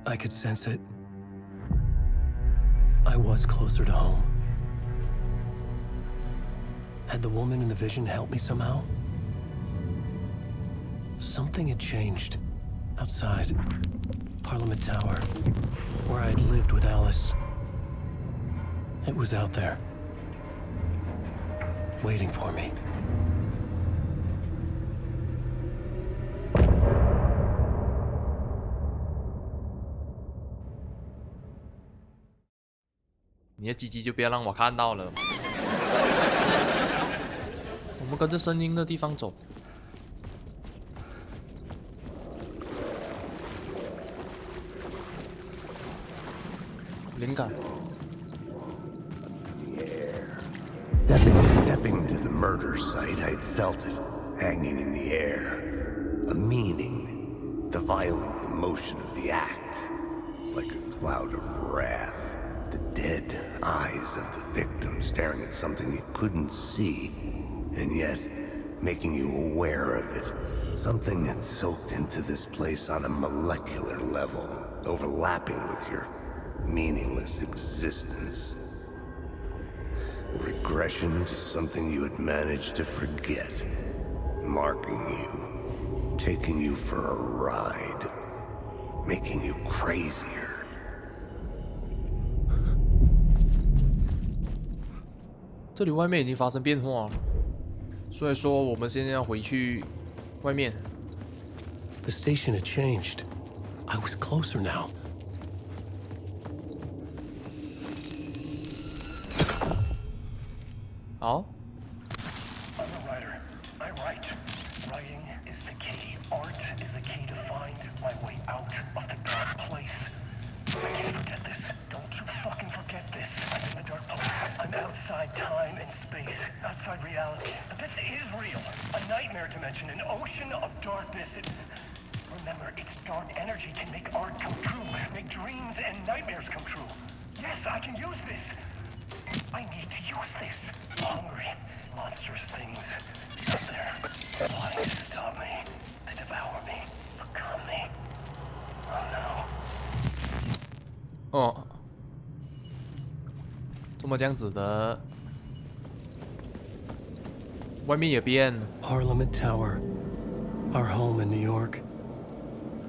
I could sense it. I was closer to home. Had the woman in the vision helped me somehow? Something had changed outside Parliament Tower, where I had lived with Alice. It was out there, waiting for me. 你的鸡鸡就不要让我看到了。我们跟着声音的地方走。灵感。Stepping to the murder site, I'd felt it, hanging in the air. A meaning, the violent emotion of the act, like a cloud of wrath. The dead eyes of the victim staring at something you couldn't see, and yet making you aware of it. Something had soaked into this place on a molecular level, overlapping with your meaningless existence. Regression to something you had managed to forget, marking you, taking you for a ride, making you crazier. 这里外面已经发生变化了，所以说我们现在要回去外面。The station had changed. I was closer now. Oh? I'm a writer. I write. Writing is the key. Art is the key to find my way out of the dark place. I can't forget this. Don't you fucking forget this. I'm in the dark place. I'm outside time and space. Outside reality. But this is real. A nightmare dimension. An ocean of darkness. Remember, its dark energy can make art come true. Make dreams and nightmares come true. Yes, I can use this. I need to use this. Hungry, monstrous things out there, wanting to stop me, to devour me, become me. Oh no. 哦，怎么这样子的？外面也变。Parliament Tower, our home in New York.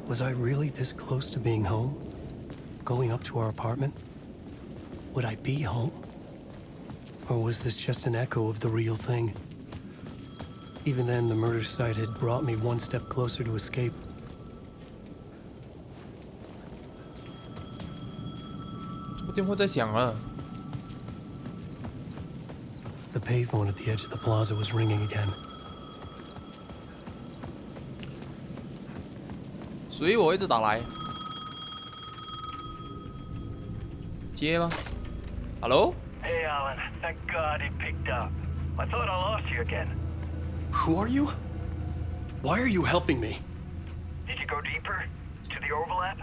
Was I really this close to being home? Going up to our apartment? Would I be home? Or was this just an echo of the real thing? Even then, the murder site had brought me one step closer to escape. 这部电话在响了。The payphone at the edge of the plaza was ringing again. 所以我一直打来。接吗 ？Hello？ Hey, Alan. Thank God it picked up. I thought I lost you again. Who are you? Why are you helping me? Did you go deeper? To the overlap?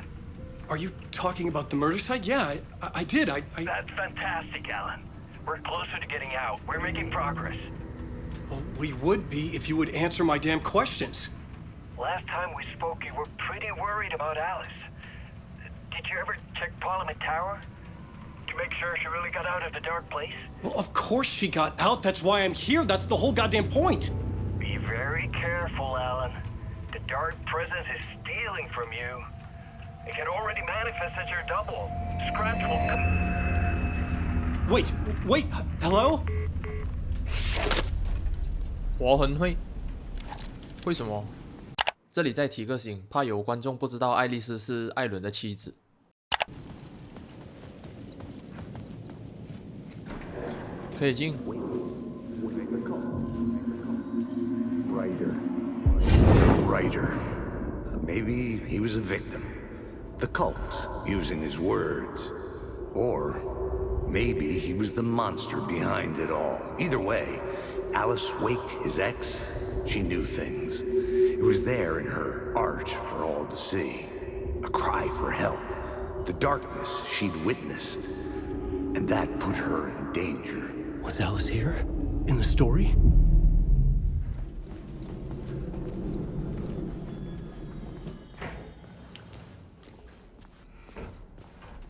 Are you talking about the murder site? Yeah, I did. I... That's fantastic, Alan. We're closer to getting out. We're making progress. Well, we would be if you would answer my damn questions. Last time we spoke, you were pretty worried about Alice. Did you ever check Parliament Tower? To make sure she really got out of the dark place? Well, of course she got out. That's why I'm here. That's the whole goddamn point. Be very careful, Alan. The dark presence is stealing from you. It can already manifest as your double. Scratch will come. Wait, hello? 我很会。为什么？这里再提个醒，怕有观众不知道爱丽丝是艾伦的妻子。可以进。Writer. Maybe he was a victim. The cult, using his words. Or maybe he was the monster behind it all. Either way, Alice Wake, his ex, she knew things. It was there in her art for all to see. A cry for help. The darkness she'd witnessed. And that put her in danger. Was Alice here? In the story?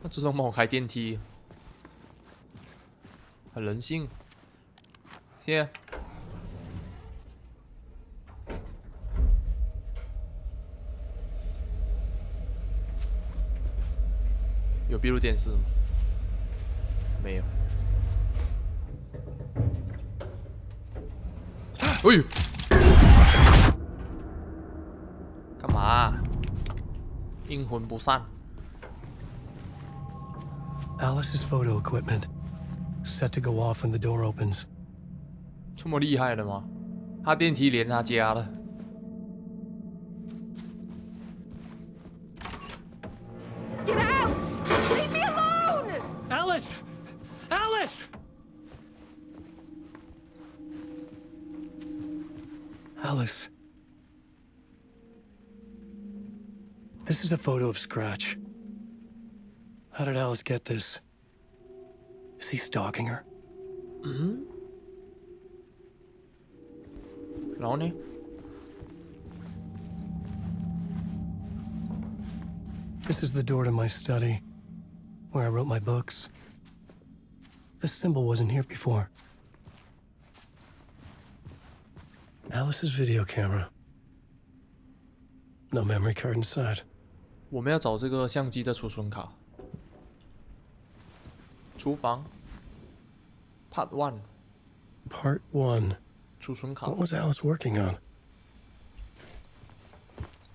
那自动帮我开电梯，很人性。谢谢。有闭路电视吗？没有。哎呦！干嘛啊？阴魂不散。 Alice's photo equipment, set to go off when the door opens. 这么厉害的吗？他电梯连他家了。Get out! Leave me alone! Alice! Alice! Alice. This is a photo of Scratch. How did Alice get this? Is he stalking her? 嗯。然后呢？ This is the door to my study, where I wrote my books. This symbol wasn't here before. Alice's video camera. No memory card inside. 我们要找这个相机的储存卡。厨房 Part 1 Part 1. 储存卡。 What was Alice working on?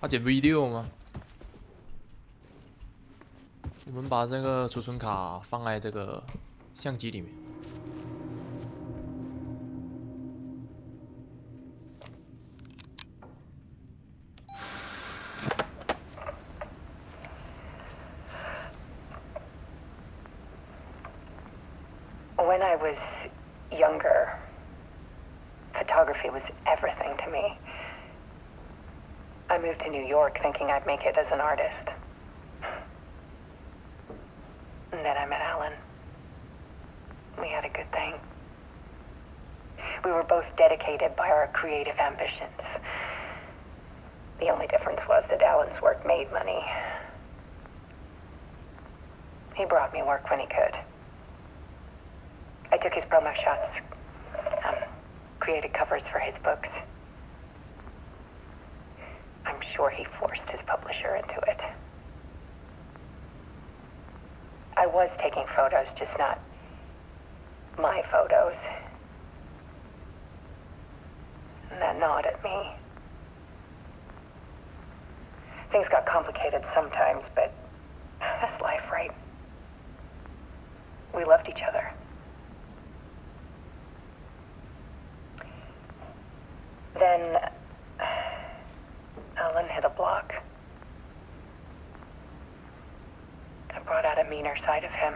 他剪 video 吗？我们把这个储存卡放在这个相机里面。 When I was younger, photography was everything to me. I moved to New York thinking I'd make it as an artist. And then I met Alan. We had a good thing. We were both dedicated by our creative ambitions. The only difference was that Alan's work made money. He brought me work when he could. I took his promo shots, created covers for his books. I'm sure he forced his publisher into it. I was taking photos, just not my photos. And that gnawed at me. Things got complicated sometimes, but that's life, right? We loved each other. Then Alan hit a block. I brought out a meaner side of him.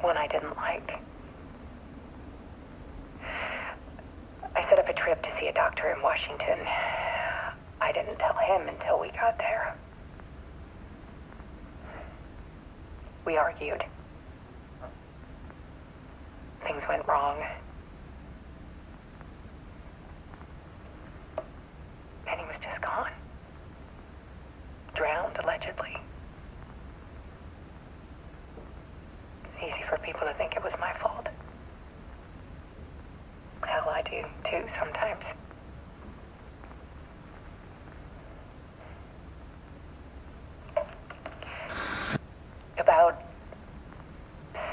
One I didn't like. I set up a trip to see a doctor in Washington. I didn't tell him until we got there. We argued. Things went wrong. And he was just gone. Drowned, allegedly. It's easy for people to think it was my fault. Hell, I do, too, sometimes. About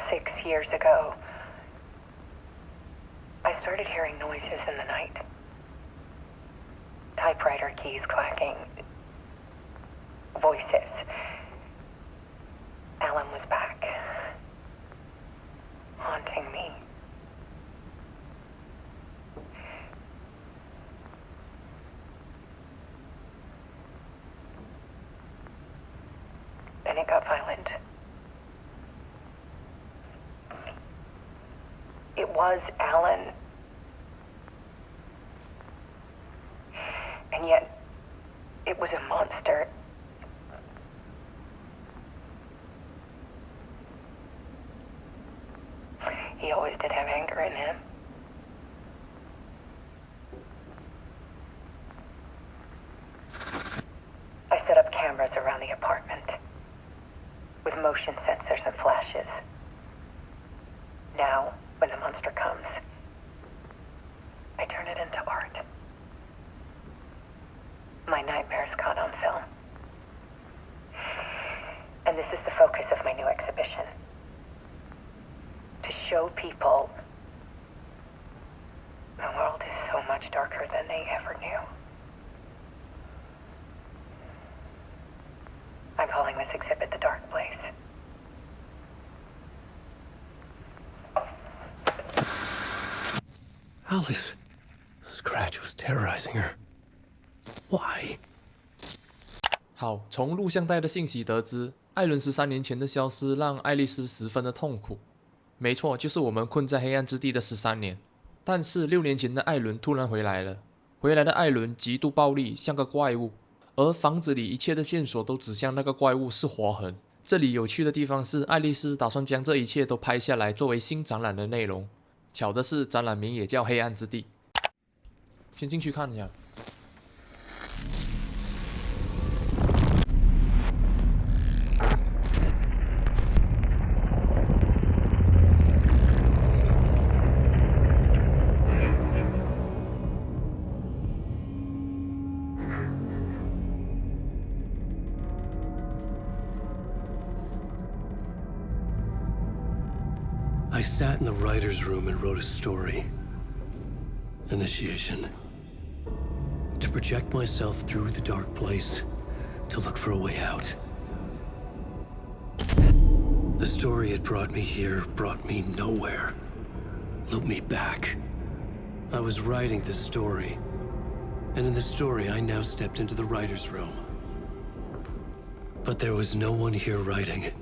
6 years ago, I started hearing noises in the night. Typewriter keys clacking. Voices. Alan was back. Haunting me. Then it got violent. It was Alan. And yet, it was a monster. He always did have anger in him. I set up cameras around the apartment. motion sensors and flashes. Now, when the monster comes, I turn it into art. My nightmares caught on film. And this is the focus of my new exhibition. To show people the world is so much darker than they ever knew. I'm calling this exhibit The Dark Place. Alice. Scratch was terrorizing her. Why? 好，从录像带的信息得知，艾伦13年前的消失让爱丽丝十分的痛苦。没错，就是我们困在黑暗之地的13年。但是6年前的艾伦突然回来了，回来的艾伦极度暴力，像个怪物，而房子里一切的线索都指向那个怪物是活痕。这里有趣的地方是，爱丽丝打算将这一切都拍下来作为新展览的内容。巧的是，展览名也叫黑暗之地。先进去看一下。I sat in the writer's room and wrote a story. Initiation. To project myself through the dark place, to look for a way out. The story had brought me here, brought me nowhere. Looped me back. I was writing the story. And in the story, I now stepped into the writer's room. But there was no one here writing it.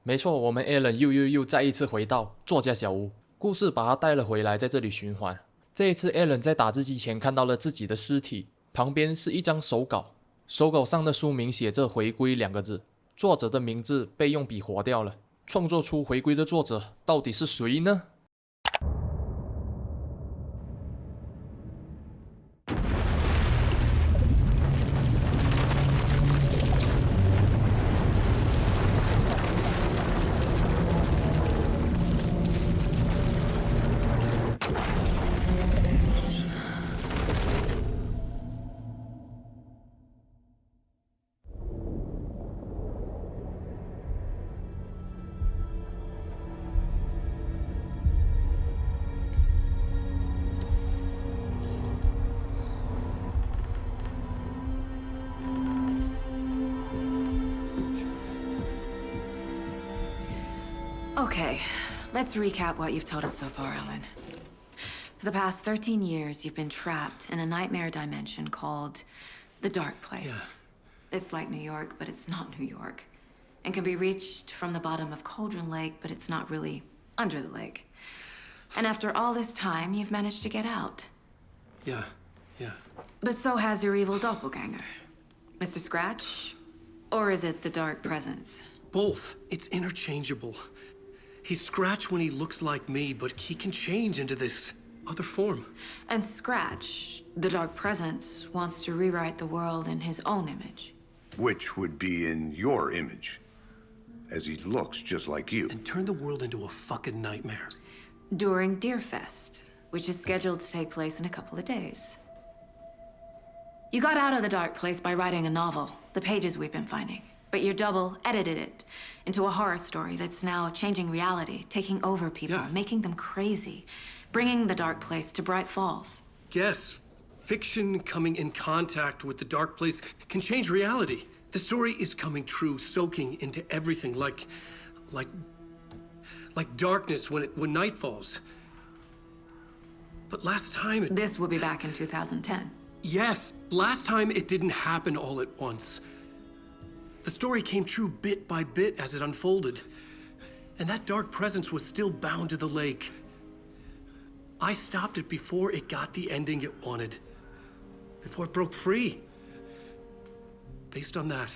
没错，我们 Alan 又再一次回到作家小屋，故事把他带了回来，在这里循环。这一次 Alan 在打字机前看到了自己的尸体，旁边是一张手稿，手稿上的书名写着"回归"2个字，作者的名字被用笔划掉了。创作出回归的作者到底是谁呢？Okay, let's recap what you've told us so far, Ellen. For the past 13 years, you've been trapped in a nightmare dimension called the Dark Place. Yeah. It's like New York, but it's not New York. And can be reached from the bottom of Cauldron Lake, but it's not really under the lake. And after all this time, you've managed to get out. Yeah. But so has your evil doppelganger. Mr. Scratch? Or is it the Dark Presence? Both. It's interchangeable. He's Scratch when he looks like me, but he can change into this other form. And Scratch, the Dark Presence, wants to rewrite the world in his own image. Which would be in your image, as he looks just like you. And turn the world into a fucking nightmare. During Deerfest, which is scheduled to take place in a couple of days. You got out of the Dark Place by writing a novel, the pages we've been finding. But your double edited it into a horror story that's now changing reality, taking over people, making them crazy, bringing the Dark Place to Bright Falls. Yes, fiction coming in contact with the dark place can change reality. The story is coming true, soaking into everything like darkness when night falls. But last time This will be back in 2010. Yes, last time it didn't happen all at once. The story came true bit by bit as it unfolded. And that dark presence was still bound to the lake. I stopped it before it got the ending it wanted. Before it broke free. Based on that,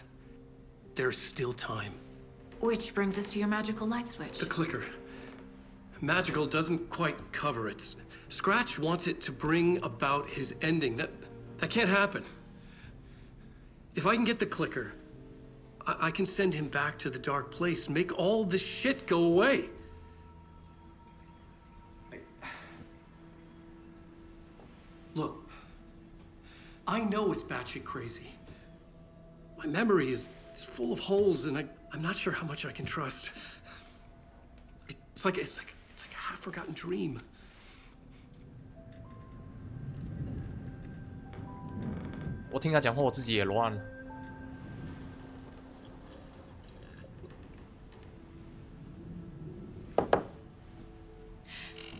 there's still time. Which brings us to your magical light switch. The clicker. Magical doesn't quite cover it. Scratch wants it to bring about his ending. That can't happen. If I can get the clicker, I can send him back to the dark place, make all this shit go away. Look, I know it's batshit crazy. My memory is full of holes, and I'm not sure how much I can trust. It's like a half-forgotten dream. I 听他讲话，我自己也乱了。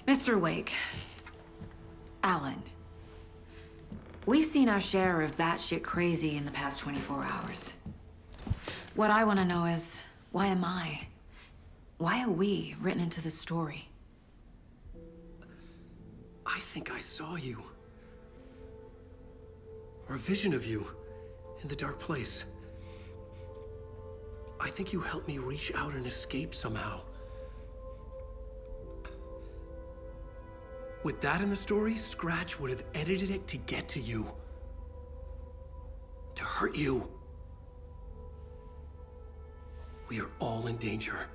Mr. Wake, Alan, we've seen our share of batshit crazy in the past 24 hours. What I want to know is, why am I? Why are we written into the story? I think I saw you. Or a vision of you in the dark place. I think you helped me reach out and escape somehow. With that in the story, Scratch would have edited it to get to you. To hurt you. We are all in danger. “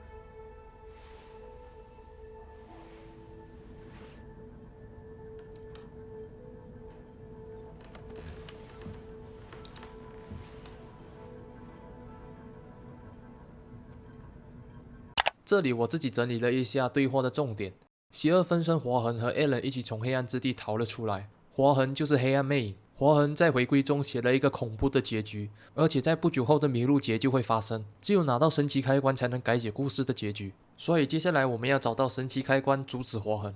这里我自己整理了一下对话的重点。邪恶分身活痕和 Alan 一起从黑暗之地逃了出来。活痕就是黑暗魅影。活痕在回归中写了一个恐怖的结局，而且在不久后的迷路节就会发生。只有拿到神奇开关才能改写故事的结局。所以接下来我们要找到神奇开关，阻止活痕。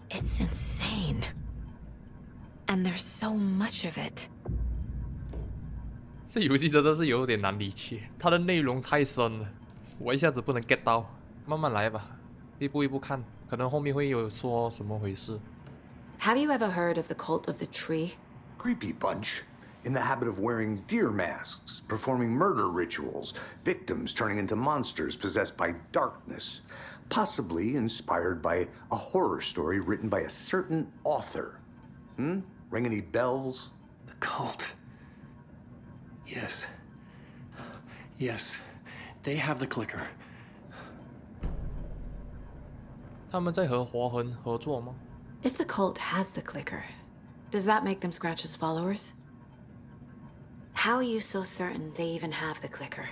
It's insane. And there's so much of it. 这游戏真的是有点难理解，它的内容太深了，我一下子不能 get 到。慢慢来吧。一步一步看，可能后面会有说什么回事。Have you ever heard of the cult of the tree? Creepy bunch. In the habit of wearing deer masks, performing murder rituals, victims turning into monsters possessed by darkness, possibly inspired by a horror story written by a certain author. Ring any bells? The cult. Yes. Yes. They have the clicker. 他们在和活痕合作吗？ If the cult has the clicker, does that make them Scratch's followers? How are you so certain they even have the clicker?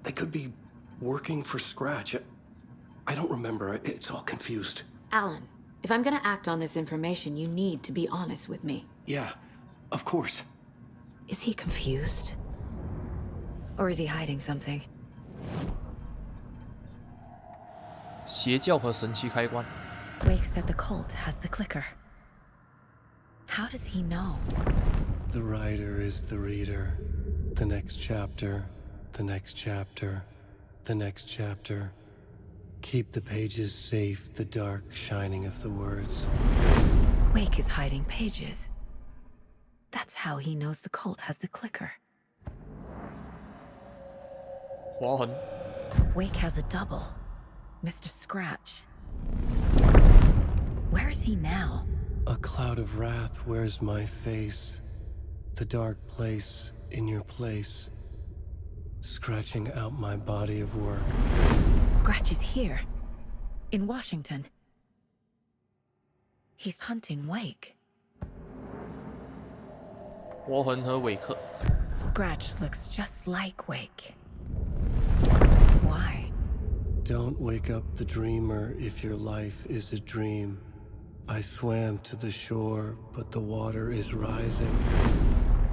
They could be working for Scratch. I don't remember. It's all confused. Alan, if I'm gonna act on this information, you need to be honest with me. Yeah, of course. Is he confused? Or is he hiding something? 邪教和神奇开关。 Wake said the cult has the clicker. How does he know? The writer is the reader. The next chapter, the next chapter, the next chapter. Keep the pages safe, the dark shining of the words. Wake is hiding pages. That's how he knows the cult has the clicker. 活痕。 Wake has a double. Mr. Scratch. Where is he now? A cloud of wrath wears my face. The dark place in your place. Scratching out my body of work. Scratch is here. In Washington. He's hunting Wake. 活痕和韦克。 Scratch looks just like Wake. Why? Don't wake up the dreamer if your life is a dream. I swam to the shore, but the water is rising.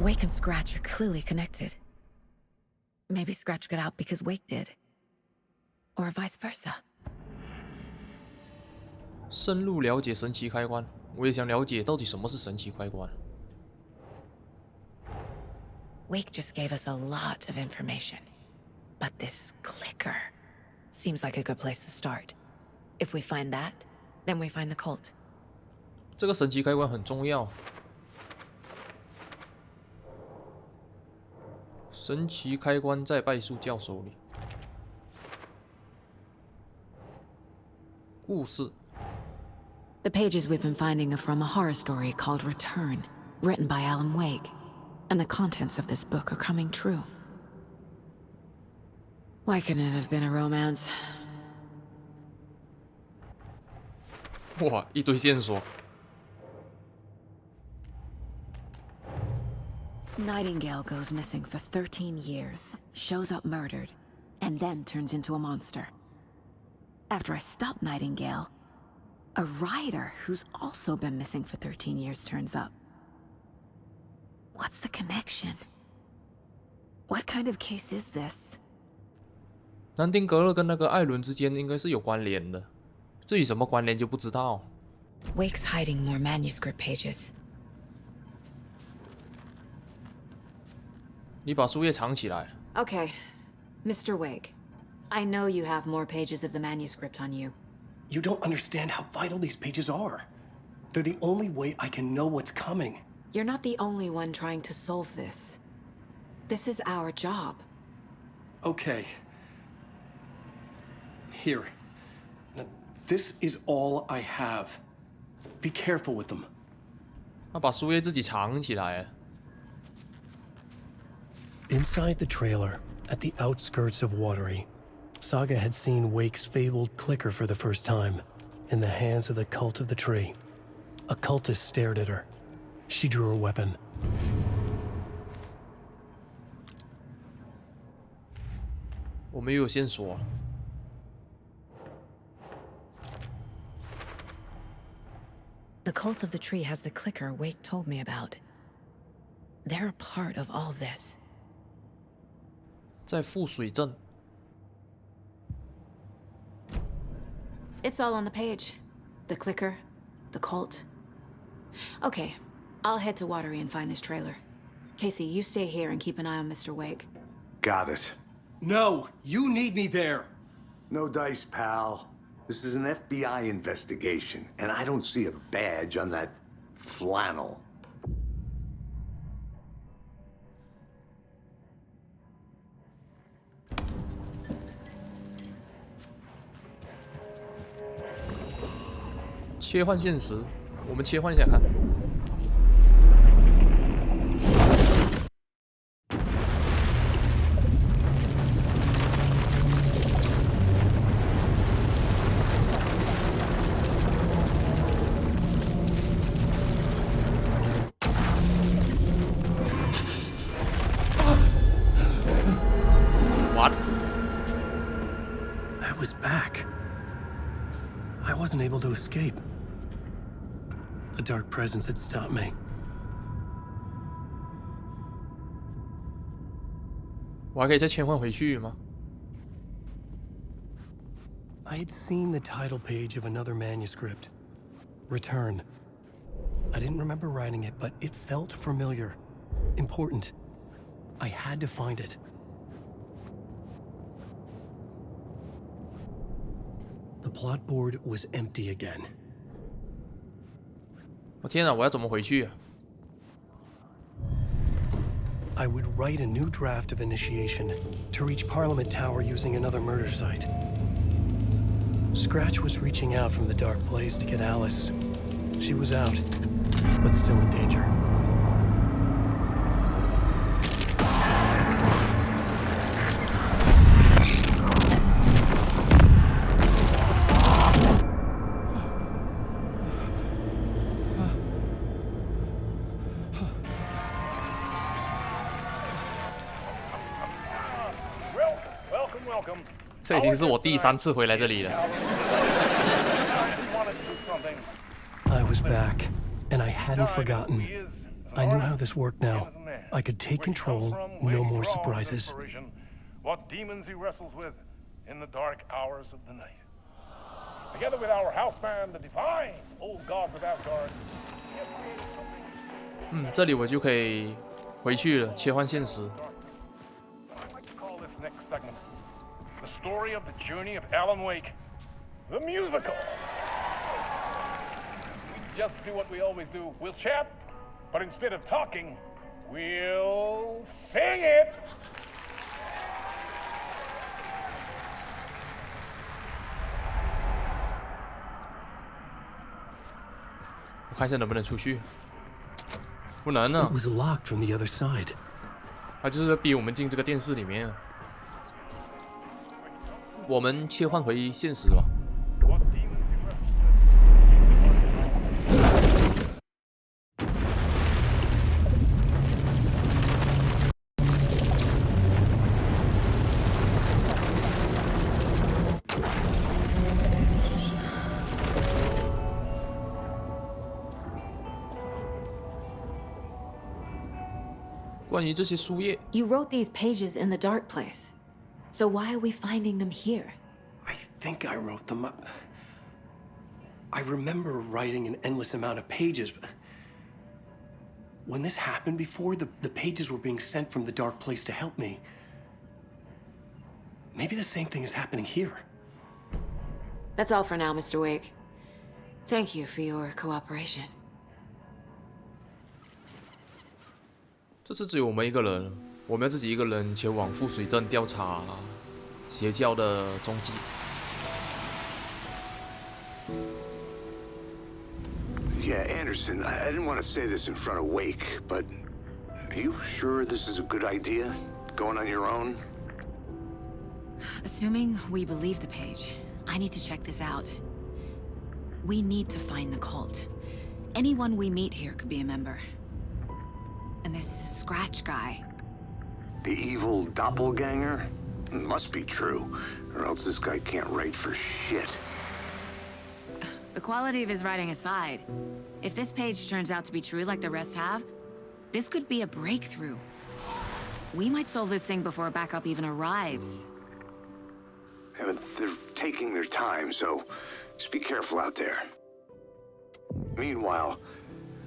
Wake and Scratch are clearly connected. Maybe Scratch got out because Wake did. Or vice versa. 深入了解神奇开关，我也想了解到底什么是神奇开关。Wake just gave us a lot of information, but this clicker seems like a good place to start. If we find that, then we find the cult. 这个神奇开关很重要。神奇开关在拜树教手里。故事。The pages we've been finding are from a horror story called Return, written by Alan Wake, and the contents of this book are coming true. Why couldn't it have been a romance? 哇，一堆线索。Nightingale goes missing for 13 years, shows up murdered, and then turns into a monster. After I stop Nightingale, a rider who's also been missing for 13 years turns up. What's the connection? What kind of case is this? 南丁格勒跟那个艾伦之间应该是有关联的，至于什么关联就不知道。Wake's hiding more manuscript pages. 你把书页藏起来。Okay, Mr. Wake, I know you have more pages of the manuscript on you. You don't understand how vital these pages are. They're the only way I can know what's coming. You're not the only one trying to solve this. This is our job. Okay. Here. Now, this is all I have. Be careful with them. 他把书页自己藏起来了。Inside the trailer, at the outskirts of Watery, Saga had seen Wake's fabled clicker for the first time, in the hands of the cult of the tree. A cultist stared at her. She drew her weapon. 我们又有线索了。The cult of the tree has the clicker Wake told me about. They're a part of all this. 在富水镇。 It's all on the page. The clicker, the cult. Okay, I'll head to Watery and find this trailer. Casey, you stay here and keep an eye on Mr. Wake. Got it. No, you need me there. No dice, pal. This is an FBI investigation, and I don't see a badge on that flannel. 切换现实，我们切换一下看。What? I was back. I wasn't able to escape. A dark presence had stopped me. 我还可以再切换回去吗？ I had seen the title page of another manuscript. Return. I didn't remember writing it, but it felt familiar. Important. I had to find it. The plot board was empty again. 我天啊，我要怎么回去啊？ I would write a new draft of initiation to reach Parliament Tower using another murder site. Scratch was reaching out from the dark place to get Alice. She was out, but still in danger. Welcome. 这已经是我第3次回来这里了。 I was back, and I hadn't forgotten. I knew how this worked now. I could take control, no more surprises. What demons he wrestles with in the dark hours of the night. Together with our houseman, the divine old gods of Asgard. 这里我就可以回去了，切换现实。I'd like to call this next segment the story of the journey of Alan Wake, the musical. We just do what we always do. We'll chat, but instead of talking, we'll sing it. 我看一下能不能出去。不能啊 It！was locked from the other side. 他就是逼我们进这个电视里面。我们切换回现实吧。 What demons you wrestled with? 关于这些书页， You wrote these pages in the dark place. So why are we finding them here? I think I wrote them up. I remember writing an endless amount of pages, but when this happened before, the pages were being sent from the dark place to help me. Maybe the same thing is happening here. That's all for now, Mr. Wake. Thank you for your cooperation. 这次只有我们一个人，我们要自己一个人前往富水镇调查邪教的踪迹。 Yeah, Anderson, I didn't want to say this in front of Wake, but are you sure this is a good idea? Going on your own? Assuming we believe the page, I need to check this out. We need to find the cult. Anyone we meet here could be a member. And this Scratch guy. The evil doppelganger? Must be true, or else this guy can't write for shit. The quality of his writing aside, if this page turns out to be true like the rest have, this could be a breakthrough. We might solve this thing before backup even arrives. Yeah, but they're taking their time, so just be careful out there. Meanwhile,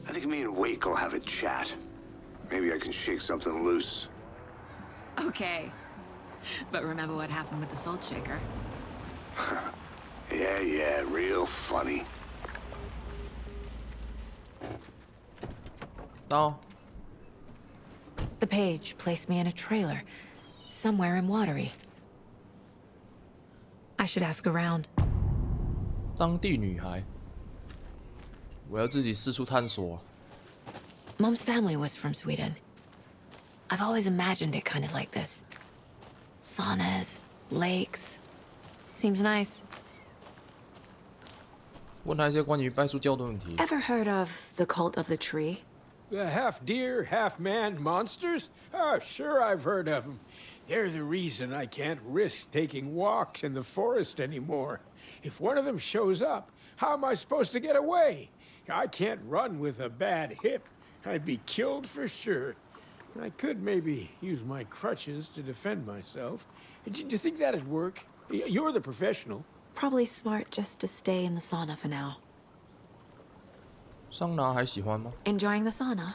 I think me and Wake will have a chat. Maybe I can shake something loose. Okay. But remember what happened with the Salt Shaker? Yeah, real funny. 到， The page placed me in a trailer, somewhere in Watery. I should ask around. 当地女孩，我要自己四处探索。 Mom's family was from Sweden. I've always imagined it kind of like this. Saunas, lakes. Seems nice. 问他一些关于拜树教的问题。 Ever heard of the cult of the tree? The half-deer, half-man monsters? Oh, sure I've heard of them. They're the reason I can't risk taking walks in the forest anymore. If one of them shows up, how am I supposed to get away? I can't run with a bad hip. I'd be killed for sure. I could maybe use my crutches to defend myself. Do you think that'd work? You're the professional. Probably smart just to stay in the sauna for now. 桑拿还喜欢吗？ Enjoying the sauna?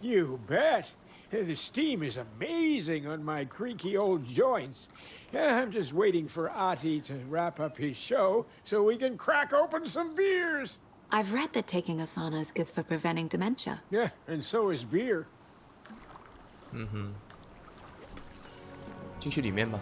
You bet. The steam is amazing on my creaky old joints. I'm just waiting for Ati to wrap up his show so we can crack open some beers. I've read that taking a sauna is good for preventing dementia. Yeah, and so is beer. 进去里面吧。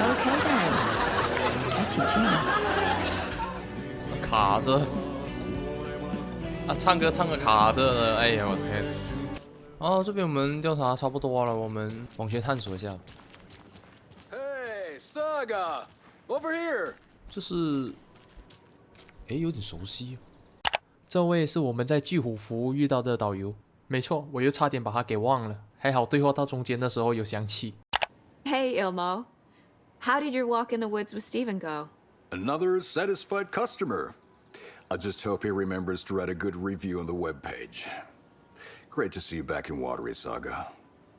Okay then. Catchy tune. 卡着。啊，唱歌唱个卡着呢，哎呀，我天！哦，这边我们调查差不多了，我们往前探索一下。 Hey, Saga! Over here! 这是，哎，有点熟悉。这位是我们在巨虎服遇到的导游，没错，我又差点把他给忘了，还好对话到中间的时候有想起。 Hey, Ilmo. How did your walk in the woods with Steven go? Another satisfied customer. I just hope he remembers to write a good review on the webpage. Great to see you back in Watery, Saga.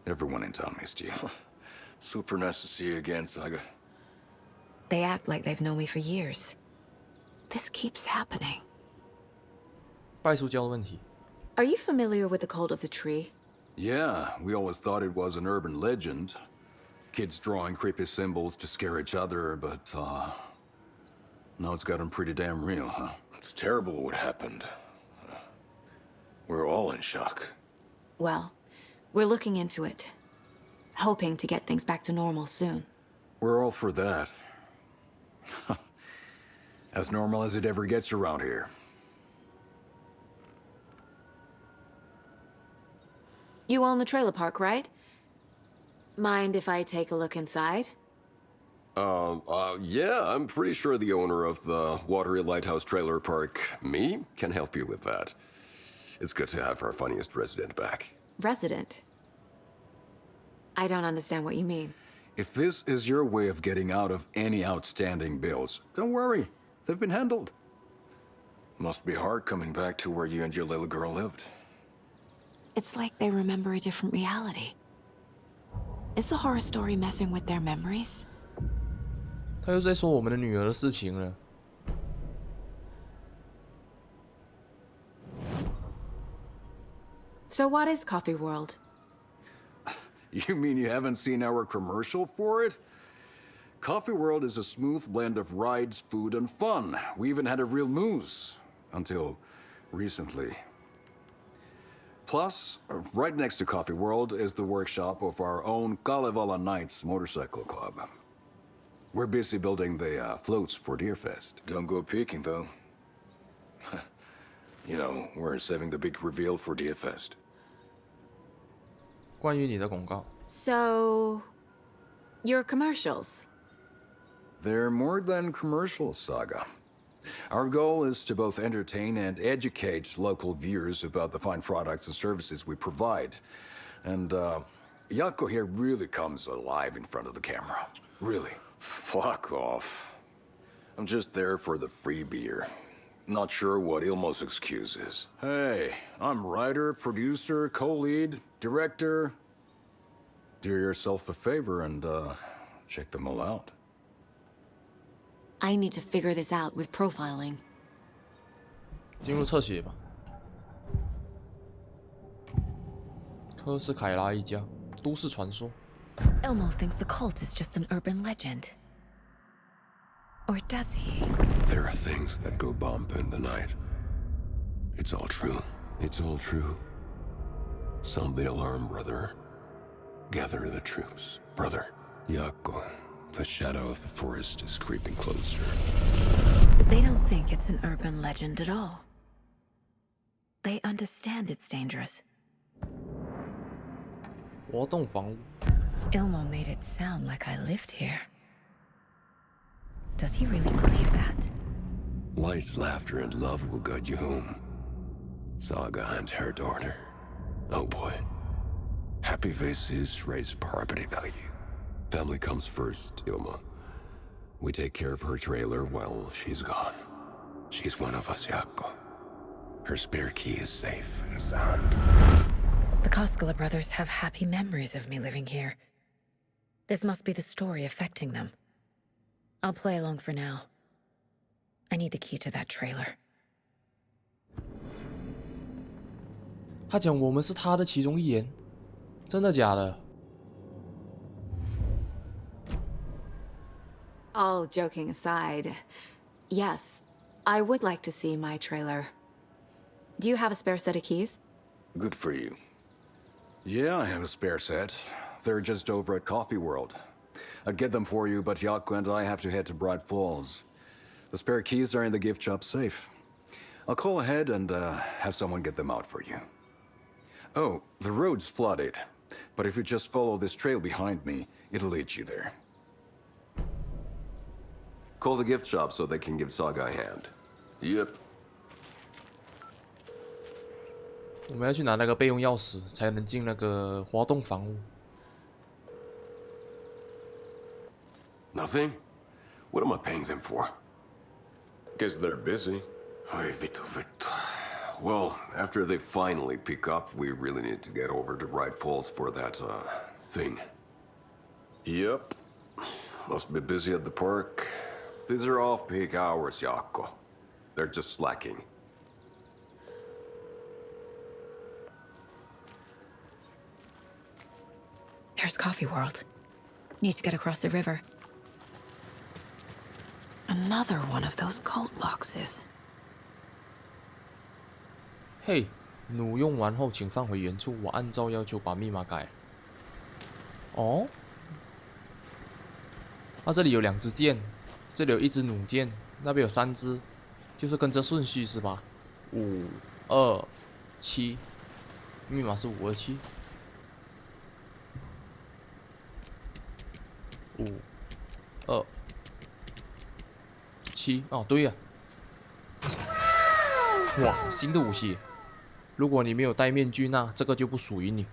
Everyone in town missed you. Super nice to see you again, Saga. They act like they've known me for years. This keeps happening. 拜塑胶的问题。 Are you familiar with the cult of the tree? Yeah, we always thought it was an urban legend. Kids drawing creepy symbols to scare each other, but, now it's gotten pretty damn real, huh? It's terrible what happened. We're all in shock. Well, we're looking into it. Hoping to get things back to normal soon. We're all for that. As normal as it ever gets around here. You own the trailer park, right? Mind if I take a look inside? Yeah, I'm pretty sure the owner of the Watery Lighthouse Trailer Park, me, can help you with that. It's good to have our funniest resident back. Resident? I don't understand what you mean. If this is your way of getting out of any outstanding bills, don't worry. They've been handled. Must be hard coming back to where you and your little girl lived. It's like they remember a different reality. Is the horror story messing with their memories? 他又在说我们的女儿的事情了。 So what is Coffee World? You mean you haven't seen our commercial for it? Coffee World is a smooth blend of rides, food, and fun. We even had a real moose. Until recently. Plus, right next to Coffee World is the workshop of our own Kalevala Knights Motorcycle Club. We're busy building the floats for Deerfest. Don't go peeking, though. You know, we're saving the big reveal for Deerfest. 关于你的广告。 So, your commercials? They're more than commercials, Saga. Our goal is to both entertain and educate local viewers about the fine products and services we provide. And, Yako here really comes alive in front of the camera. Really. Fuck off. I'm just there for the free beer. Not sure what Ilmo's excuse is. Hey, I'm writer, producer, co-lead, director. Do yourself a favor and, check them all out. I need to figure this out with profiling. 进入侧写吧。科斯凯拉一家，都市传说。 Elmo thinks the cult is just an urban legend. Or does he? There are things that go bump in the night. It's all true. It's all true. Sound the alarm, brother. Gather the troops. Brother, Yako. The shadow of the forest is creeping closer. They don't think it's an urban legend at all. They understand it's dangerous. 活动房屋。 Ilmo made it sound like I lived here. Does he really believe that? Light, laughter, and love will guide you home. Saga and her daughter. Oh boy. Happy faces raise property value. Family comes first, Ilma. We take care of her trailer while she's gone. She's one of us, Yako. Her spare key is safe and sound. The Koskela brothers have happy memories of me living here. This must be the story affecting them. I'll play along for now. I need the key to that trailer. 他讲我们是他的其中一员，真的假的？ All joking aside, yes, I would like to see my trailer. Do you have a spare set of keys? Good for you. Yeah, I have a spare set. They're just over at Coffee World. I'd get them for you, but Yako and I have to head to Bright Falls. The spare keys are in the gift shop safe. I'll call ahead and have someone get them out for you. Oh, the road's flooded, but if you just follow this trail behind me, it'll lead you there. Call the gift shop so they can give Saga a hand. Yep. 我们要去拿那个备用钥匙，才能进那个活动房屋。 Nothing? What am I paying them for? Guess they're busy. Ay, Vito. Well, after they finally pick up, we really need to get over to Bright Falls for that, thing. Yep. Must be busy at the park. These are off-peak hours, Jaakko. They're just slacking. There's Coffee World. Need to get across the river. Another one of those cult boxes. 嘿，弩用完后请放回原处，我按照要求把密码改。哦，啊，这里有2支箭，这里有1支弩箭，那边有3支，就是跟着顺序是吧？527，密码是527。527，哦，对呀。哇，新的武器！如果你没有戴面具，那这个就不属于你。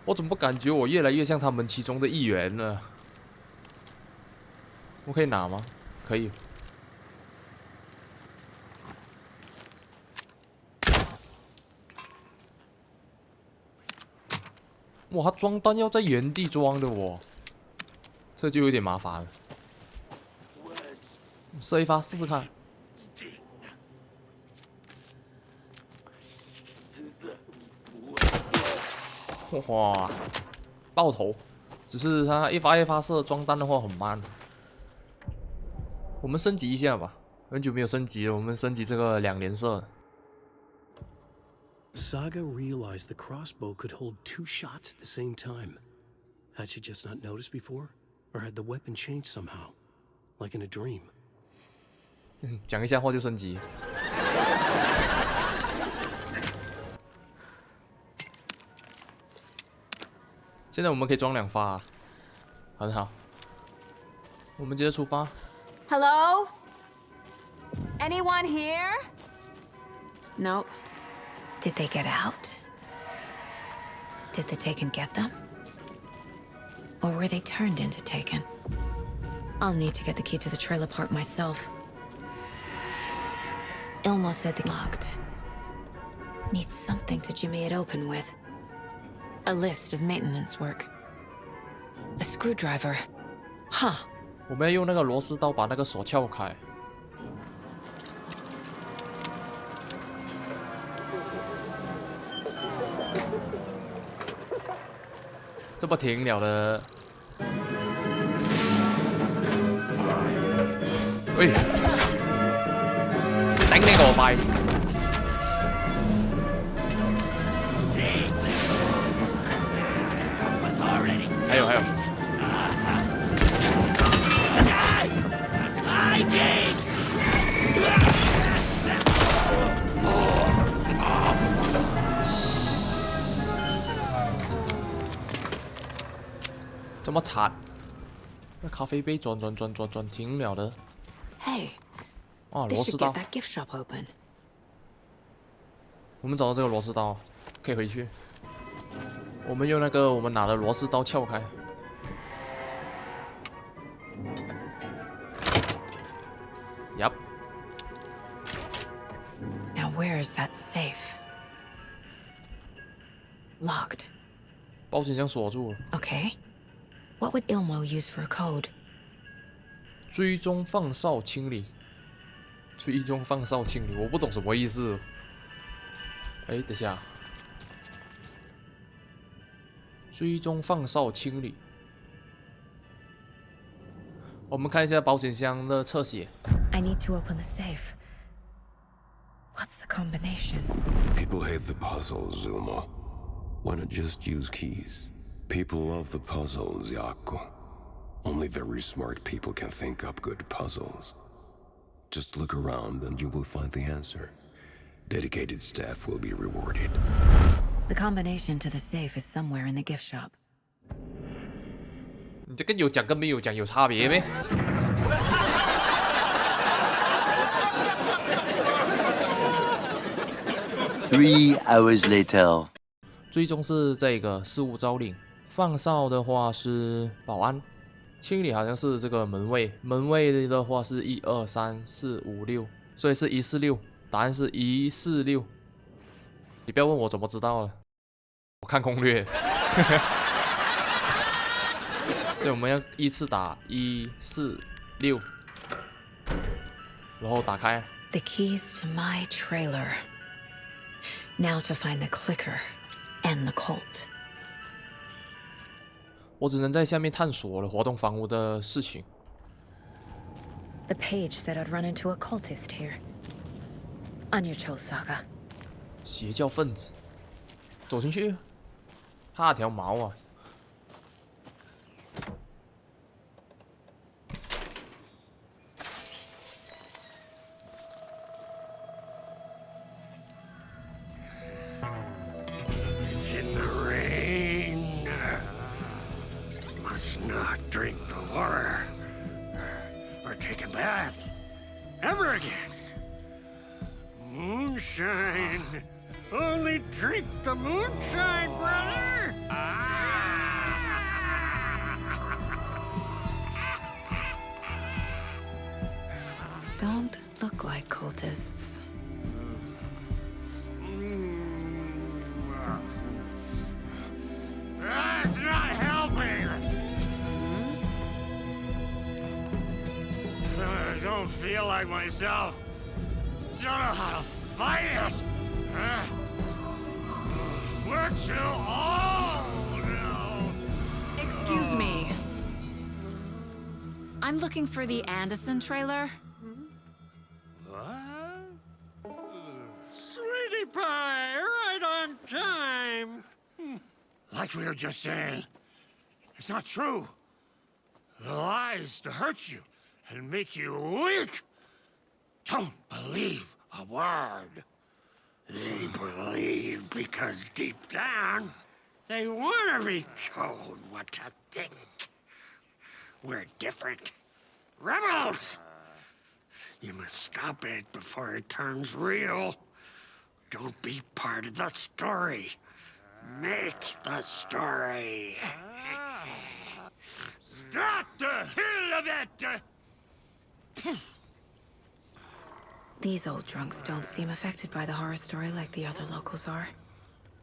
我怎么感觉我越来越像他们其中的一员了？我可以拿吗？可以。哇，他装弹要在原地装的哦，这就有点麻烦了。射一发试试看。哇，爆头！只是他一发一发射装弹的话很慢。我们升级一下吧，很久没有升级了，我们升级这个2连射。Saga realized the crossbow could hold 2 shots at the same time. Had she just not noticed before? Or had the weapon changed somehow? Like in a dream? 讲一下话就升级。现在我们可以装2发，很好。我们接着出发。Hello? Anyone here? Nope. Did they get out? Did the Taken get them? Or were they turned into Taken? I'll need to get the key to the trailer park myself. Ilmo said they locked. Need something to jimmy it open with. A list of maintenance work. A screwdriver. Huh. 我们要用那个螺丝刀把那个锁撬开。这不停了的。喂，頂你個肺！還有。这么惨，那咖啡杯转停了的。Hey, 啊， this 螺 should 丝 get 刀， that gift shop open. 我们找到这个螺丝刀，可以回去。我们用那个我们拿的螺丝刀撬开。Yup. Now where is that safe? Locked. 保险箱锁住了。 Okay. What would Ilmo use for a code? 追踪放哨清理，追踪放哨清理，我不懂什么意思。哎，等下，追踪放哨清理。我们看一下保险箱的侧写。I need to open the safe. What's the combination? People hate the puzzles, Ilmo. Why not just use keys? People love the puzzles, Jaakko. Only very smart people can think up good puzzles. Just look around and you will find the answer. Dedicated staff will be rewarded. The combination to the safe is somewhere in the gift shop. 你这跟有讲跟没有讲有差别咩？ 3 hours later. 追踪是这个事务招领，放哨的话是保安。清理好像是这个门卫，门卫的话是1、2、3、4、5、6，所以是146，答案是146。你不要问我怎么知道了，我看攻略。所以我们要依次打146，然后打开。The keys to my trailer. Now to find the clicker and the cult. 我只能在下面探索了活动房屋的事情。The page said I'd run into a cultist here. On your toes, Saga. 邪教分子，走进去，怕条毛啊！Drink the water or take a bath ever again. Moonshine. Only drink the moonshine, brother. Don't look like cultists. That's not helping. I don't feel like myself. Don't know how to fight it. We're too old now. Excuse me. I'm looking for the Anderson trailer. What? Sweetie pie, right on time. Like we were just saying, it's not true. The lies to hurt you and make you weak. Don't believe a word. They believe because deep down, they want to be told what to think. We're different. Rebels! You must stop it before it turns real. Don't be part of the story. Make the story. Stop the hell of it! These old drunks don't seem affected by the horror story like the other locals are.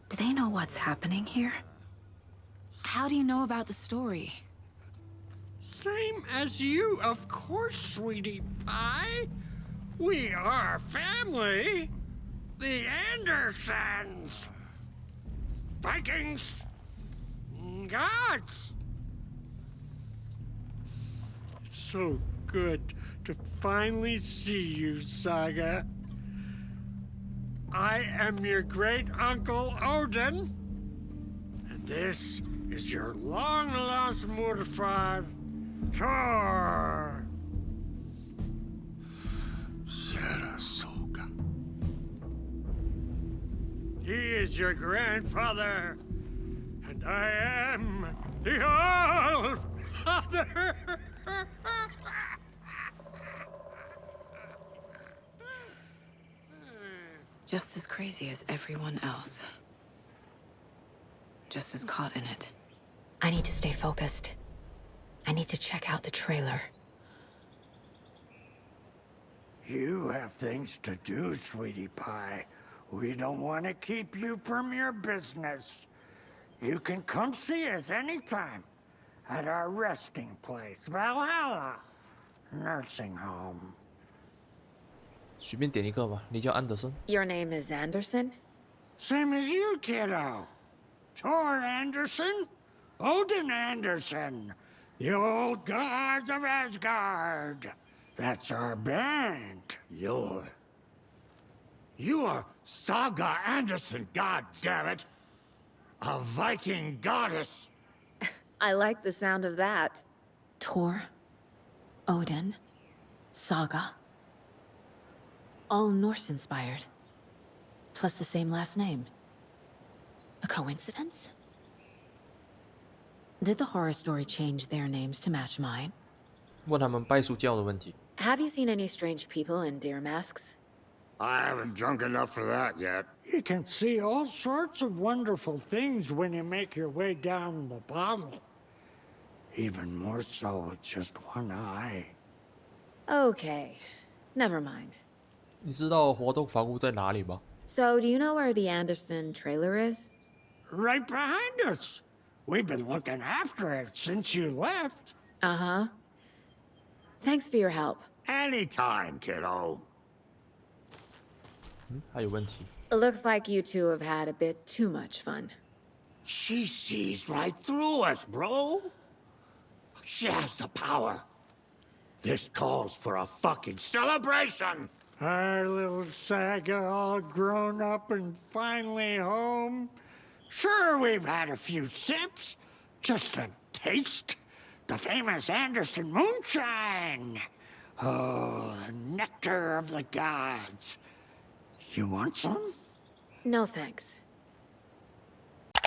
Do they know what's happening here? How do you know about the story? Same as you, of course, sweetie pie. We are family. The Andersons. Vikings. Gods. It's so good to finally see you, Saga. I am your great-uncle Odin. And this is your long-lost mortified Thor. Sarasota. He is your grandfather, and I am the All-Father. Just as crazy as everyone else. Just as caught in it. I need to stay focused. I need to check out the trailer. You have things to do, sweetie pie. We don't want to keep you from your business. You can come see us anytime at our resting place, Valhalla Nursing Home. 随便点一个吧，你叫安德森。Your name is Anderson? Same as you, kiddo. Thor Anderson, Odin Anderson, the old gods of Asgard. That's our band. You are Saga Anderson, goddammit. A Viking goddess. I like the sound of that. Thor, Odin, Saga. All Norse-inspired. Plus the same last name. A coincidence? Did the horror story change their names to match mine? 问他们拜书教的问题。 Have you seen any strange people in deer masks? I haven't drunk enough for that yet. You can see all sorts of wonderful things when you make your way down the bottle. Even more so with just one eye. Okay, never mind. 你知道活动房屋在哪里吗？ So, do you know where the Anderson trailer is? Right behind us. We've been looking after it since you left. Uh-huh. Thanks for your help. Anytime, kiddo. 还有问题。 It looks like you two have had a bit too much fun. She sees right through us, bro. She has the power. This calls for a fucking celebration. Our little saga all grown up and finally home. Sure, we've had a few sips. Just a taste. The famous Anderson moonshine. Oh, the nectar of the gods. You want some? No thanks.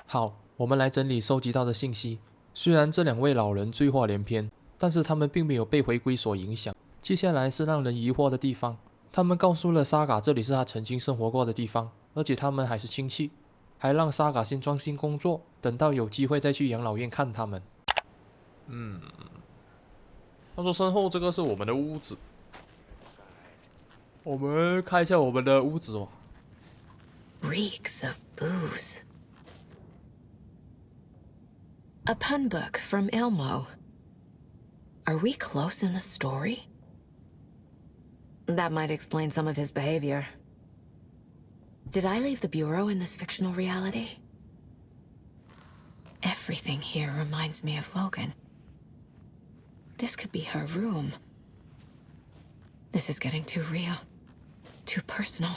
好，我们来整理收集到的信息。虽然这两位老人醉话连篇，但是他们并没有被回归所影响。接下来是让人疑惑的地方，他们告诉了沙嘎这里是他曾经生活过的地方，而且他们还是亲戚，还让沙嘎先专心工作，等到有机会再去养老院看他们。他说身后这个是我们的屋子，我们看一下我们的屋子哦。 Reeks of booze. A pun book from Ilmo. Are we close in the story? That might explain some of his behavior. Did I leave the Bureau in this fictional reality? Everything here reminds me of Logan. This could be her room. This is getting too real. Too personal.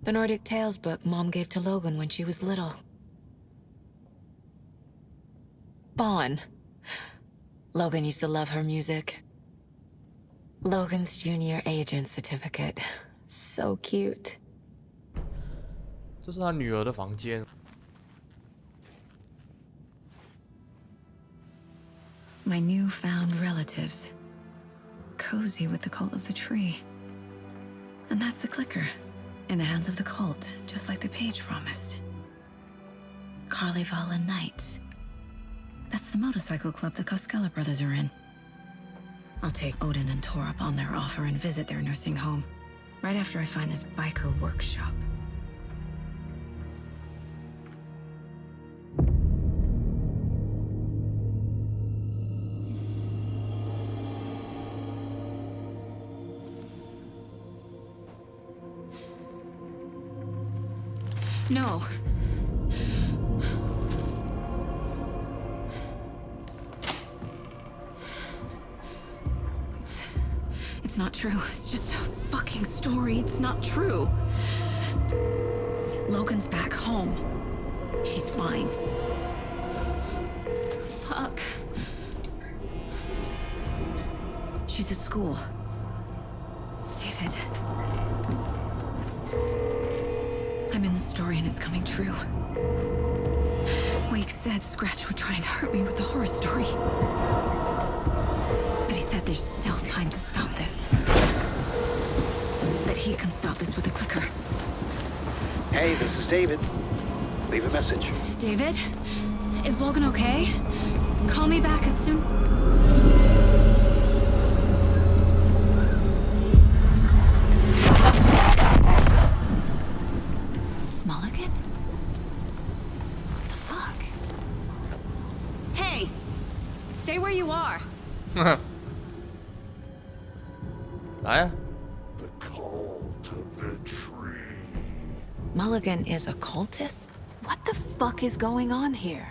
The Nordic Tales book Mom gave to Logan when she was little. Bon. Logan used to love her music. Logan's junior agent certificate. So cute. 这是他女儿的房间。 My newfound relatives. Cozy with the cult of the tree. And that's the clicker. In the hands of the cult, just like the page promised. Carnival and Knights. That's the motorcycle club the Koskela brothers are in. I'll take Odin and Tor up on their offer and visit their nursing home. Right after I find this biker workshop. No. It's not true. It's just a fucking story. It's not true. Logan's back home. She's fine. Fuck. She's at school. David. I'm in the story and it's coming true. Wake said Scratch would try and hurt me with a horror story. But he said there's still time to stop this. That he can stop this with a clicker. Hey, this is David. Leave a message. David? Is Logan okay? Call me back as soon... Mulligan? What the fuck? Hey! Stay where you are! 来啊！ Mulligan is a cultist? What the fuck is going on here?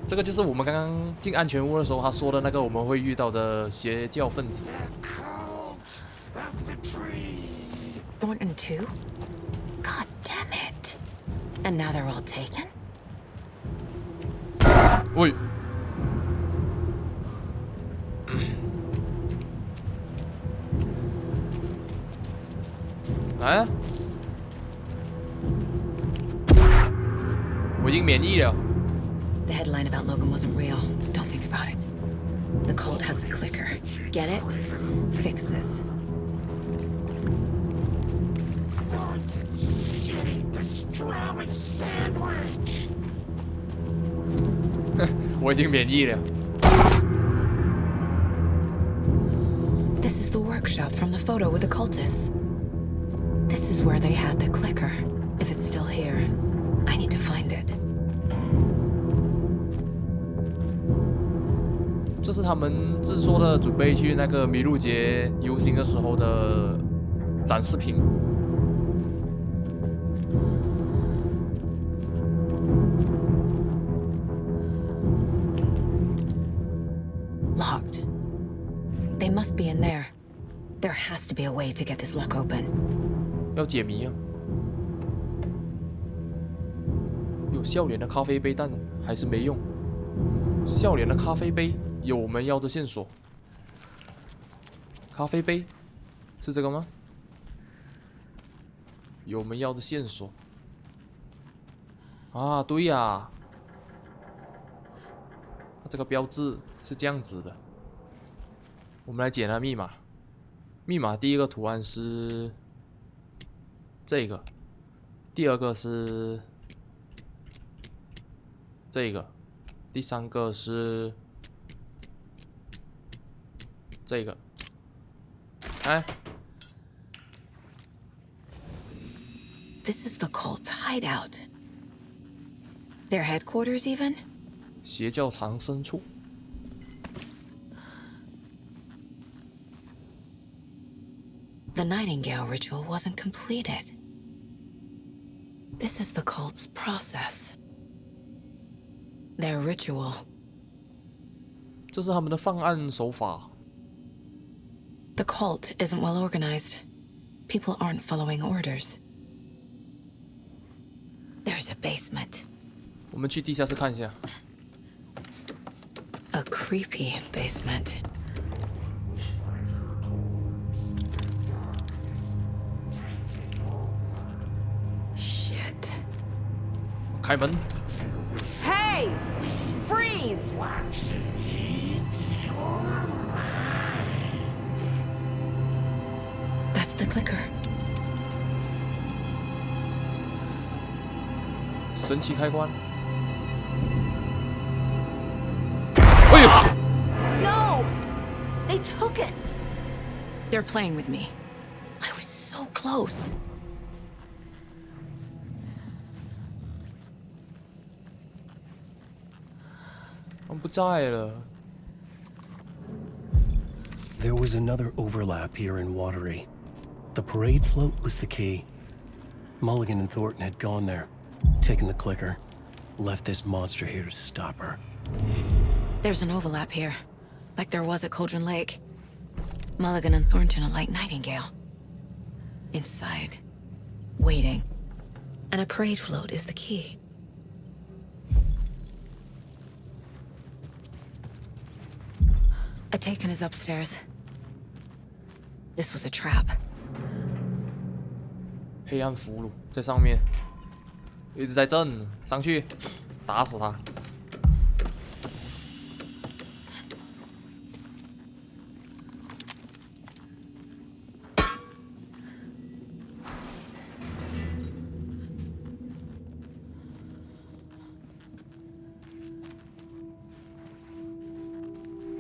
这个就是我们刚刚进安全屋的时候他说的那个我们会遇到的邪教分子。 Thornton too? God damn it. And now they're all taken? 喂！来啊！我已经免疫了。 The headline about Logan wasn't real. Don't think about it. The cult has the clicker. Get it? Fix this. 我已经免疫了。This is the workshop from the photo with the cultists. This is where they had the clicker. If it's still here, I need to find it. 这是他们制作的，准备去那个麋鹿节游行的时候的展示品。Locked. They must be in there. There has to be a way to get this lock open. 要解谜啊！有笑脸的咖啡杯，但还是没用。笑脸的咖啡杯有我们要的线索。咖啡杯是这个吗？有我们要的线索。啊，对呀，这个标志是这样子的。我们来解它密码。密码第一个图案是这个，第二个是这个，第三个是这个。哎 This is the cult's hideout. Their headquarters, even? 邪教藏身处。The Nightingale ritual wasn't completed. This is the cult's process. Their ritual. 这是他们的犯案手法。The cult isn't well organized. People aren't following orders. There's a basement. 我们去地下室看一下。A creepy basement. Shit. 开门。 Hey! Freeze! That's the clicker. 神奇开关。哎呦！ No! They took it! They're playing with me. I was so close. 他们不在了。 There was another overlap here in Watery. The parade float was the key. Mulligan and Thornton had gone there, taken the clicker, left this monster here to stop her. There's an overlap here, like there was at Cauldron Lake. Mulligan and Thornton are like Nightingale. Inside, waiting. And a parade float is the key. Atakan is upstairs. This was a trap. 黑暗俘虏在上面，一直在震，上去打死他。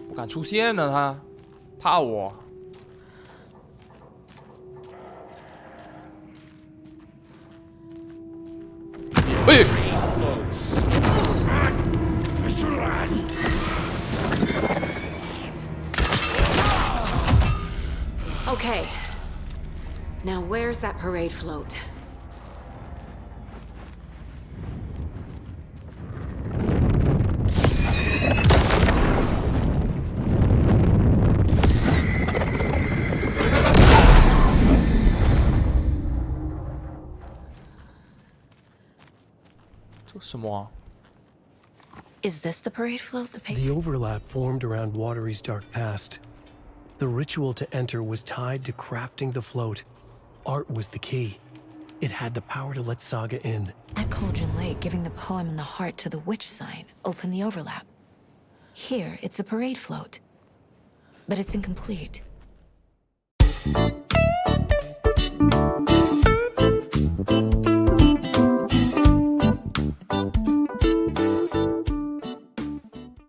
不敢出现了，他怕我。 Okay. Now where's that parade float? Is this the parade float? The overlap formed around Watery's dark past. The ritual to enter was tied to crafting the float. Art was the key. It had the power to let Saga in. At Cauldron Lake, giving the poem and the heart to the witch sign opened the overlap. Here, it's the parade float. But it's incomplete.